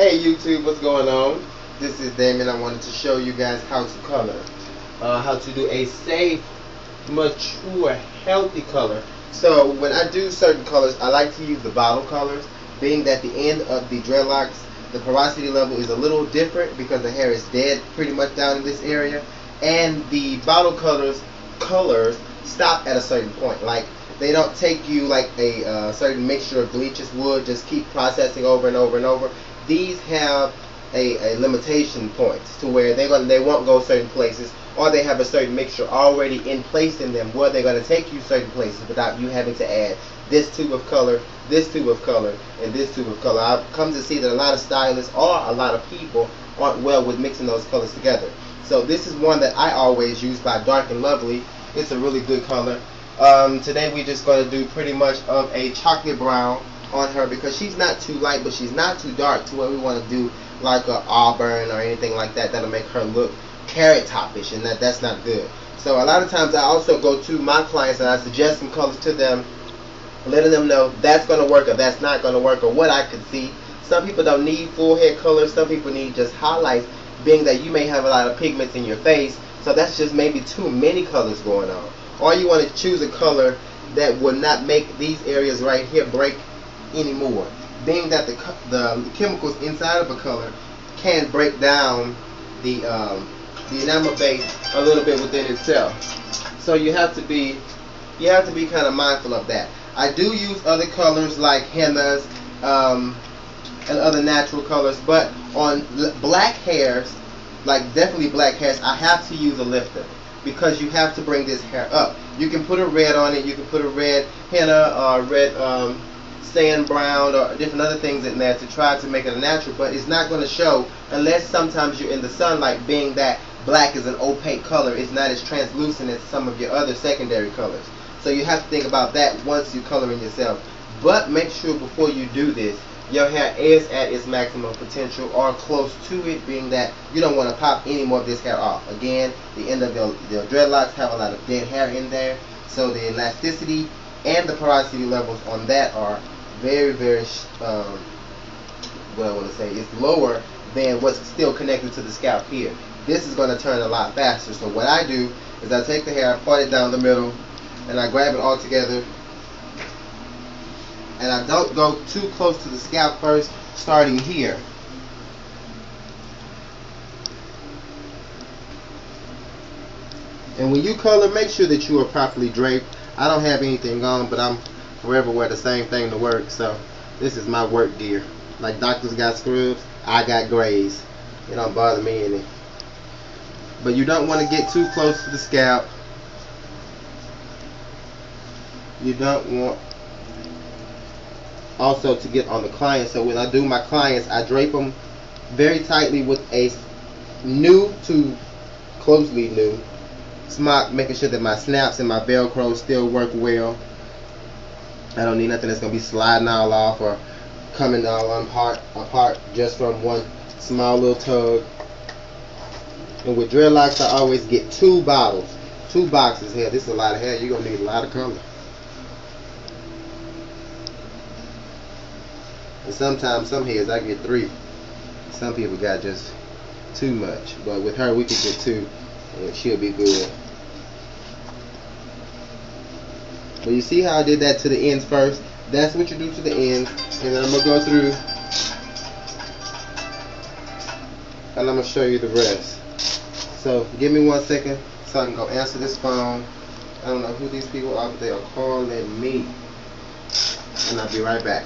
Hey YouTube, what's going on? This is Damian. I wanted to show you guys how to color. How to do a safe, mature, healthy color. So when I do certain colors, I like to use the bottle colors, being that the end of the dreadlocks, the porosity level is a little different because the hair is dead pretty much down in this area. And the bottle colors stop at a certain point. Like, they don't take you like a certain mixture of bleaches would, just keep processing over and over and over. These have a limitation point to where they won't go certain places, or they have a certain mixture already in place in them where they're going to take you certain places without you having to add this tube of color, this tube of color, and this tube of color. I've come to see that a lot of stylists or a lot of people aren't well with mixing those colors together. So this is one that I always use by Dark and Lovely. It's a really good color. Today we're just going to do pretty much of a chocolate brown on her because she's not too light, but she's not too dark to where we want to do like a auburn or anything like that. That'll make her look carrot topish, and that's not good. So a lot of times I also go to my clients and I suggest some colors to them, letting them know that's going to work or that's not going to work, or what I could see. Some people don't need full head colors. Some people need just highlights, being that you may have a lot of pigments in your face, so that's just maybe too many colors going on. Or you want to choose a color that will not make these areas right here break anymore, being that the chemicals inside of a color can break down the enamel base a little bit within itself. So you have to be kind of mindful of that. I do use other colors like hennas and other natural colors, but on black hairs, like definitely black hairs, I have to use a lifter, because you have to bring this hair up. You can put a red on it, you can put a red henna or red sand brown or different other things in there to try to make it a natural, but it's not going to show unless sometimes you're in the sunlight, being that black is an opaque color. It's not as translucent as some of your other secondary colors. So you have to think about that once you're coloring yourself. But make sure before you do this, your hair is at its maximum potential or close to it, being that you don't want to pop any more of this hair off. Again, the end of your dreadlocks have a lot of dead hair in there, so the elasticity and the porosity levels on that are very, very what I want to say is lower than what's still connected to the scalp here. This is going to turn a lot faster. So what I do is I take the hair, I part it down the middle, and I grab it all together. And I don't go too close to the scalp first, starting here. And when you color, make sure that you are properly draped. I don't have anything on, but I'm forever wear the same thing to work, so this is my work gear. Like doctors got scrubs, I got grays. It don't bother me any. But you don't want to get too close to the scalp. You don't want also to get on the client. So when I do my clients, I drape them very tightly with a new to closely new smock, making sure that my snaps and my velcro still work well. I don't need nothing that's going to be sliding all off or coming all apart just from one small little tug. And with dreadlocks, I always get two boxes here. This is a lot of hair. You're going to need a lot of color. And sometimes some hairs I get 3. Some people got just too much. But with her, we could get 2 and she'll be good. But you see how I did that to the ends first? That's what you do to the ends. And then I'm going to go through and I'm going to show you the rest. So give me 1 second so I can go answer this phone. I don't know who these people are, but they are calling me. And I'll be right back.